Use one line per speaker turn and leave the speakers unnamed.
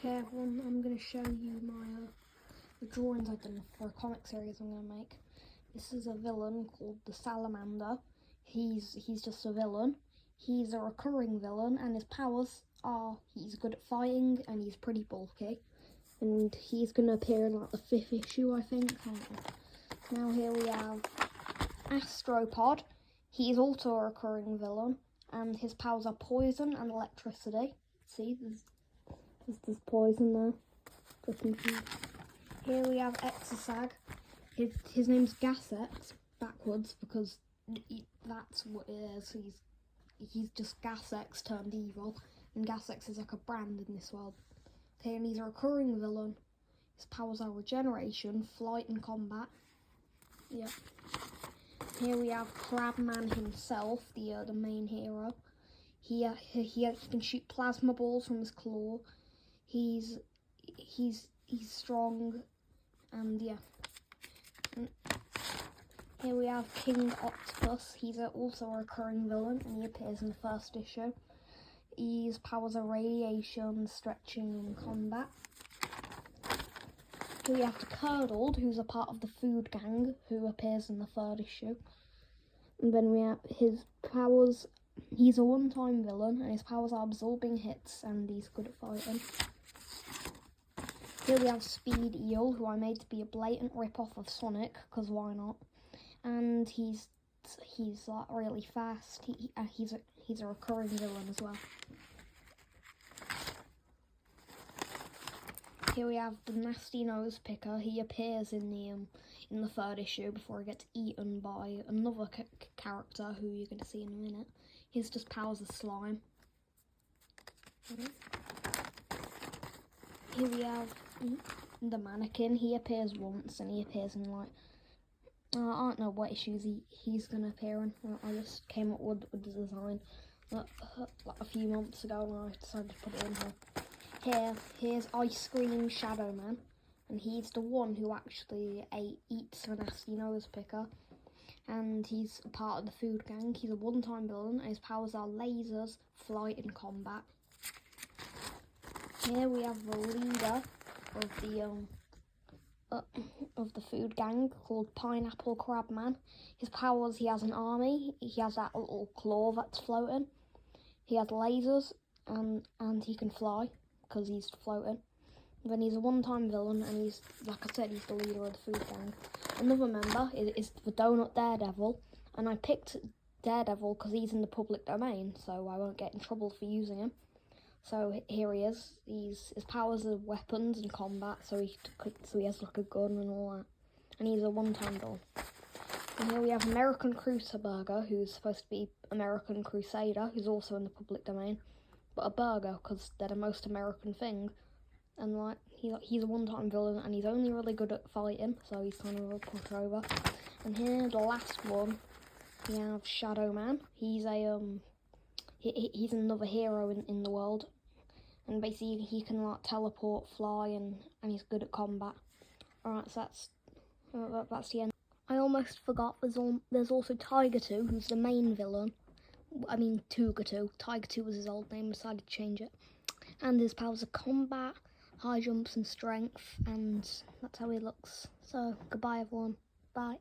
Okay everyone, I'm going to show you the drawings I've done for a comic series I'm going to make. This is a villain called the Salamander. He's just a villain. He's a recurring villain and his powers are he's good at fighting and he's pretty bulky. And he's going to appear in like the 5th issue, I think. Now here we have Astropod. He's also a recurring villain and his powers are poison and electricity. See, there's poison there. Here we have Exasag. His name's Gasex backwards because that's what it is. He's just Gasex turned evil, and Gasex is like a brand in this world. Okay, and he's a recurring villain. His powers are regeneration, flight, and combat. Yeah. Here we have Crabman himself, the main hero. He can shoot plasma balls from his claw. He's strong, and yeah. Here we have King Octopus. He's also a recurring villain, and he appears in the 1st issue. His powers are radiation, stretching, and combat. Here we have Curdled, who's a part of the Food Gang, who appears in the 3rd issue. And then we have his powers. He's a one-time villain, and his powers are absorbing hits, and he's good at fighting. Here we have Speed Eel, who I made to be a blatant rip-off of Sonic, because why not? And he's like really fast. He's a recurring villain as well. Here we have the Nasty Nose Picker. He appears in the 3rd issue before he gets eaten by another character who you're going to see in a minute. His just powers are slime. Here we have the Mannequin. He appears once, and he appears in like I don't know what issues he's gonna appear in. I just came up with the design like a few months ago, and I decided to put it in here. Here's Ice Cream Shadow Man, and he's the one who actually eats the Nasty Nose Picker, and he's a part of the Food Gang. He's a one-time villain, and his powers are lasers, flight, and combat. Here we have the leader of the Food Gang, called Pineapple Crabman. His powers: he has an army. He has that little claw that's floating. He has lasers, and he can fly because he's floating. Then he's a one-time villain, and he's, like I said, he's the leader of the Food Gang. Another member is the Donut Daredevil, and I picked Daredevil because he's in the public domain, so I won't get in trouble for using him. So here he is. His powers are weapons and combat, so he has like a gun and all that. And he's a one-time villain. And here we have American Crusader, who's supposed to be American Crusader, who's also in the public domain, but a burger because they're the most American thing. And like he's a one-time villain, and he's only really good at fighting, so he's kind of a pushover. And here, the last one, we have Shadow Man. He's he's another hero in the world, and basically he can like teleport, fly, and he's good at combat. Alright, so that's the end. I almost forgot, there's also Tiger 2, who's the main villain. I mean Tuga 2. Tiger 2 was his old name, decided to change it. And his powers are combat, high jumps, and strength, and that's how he looks. So goodbye everyone, bye.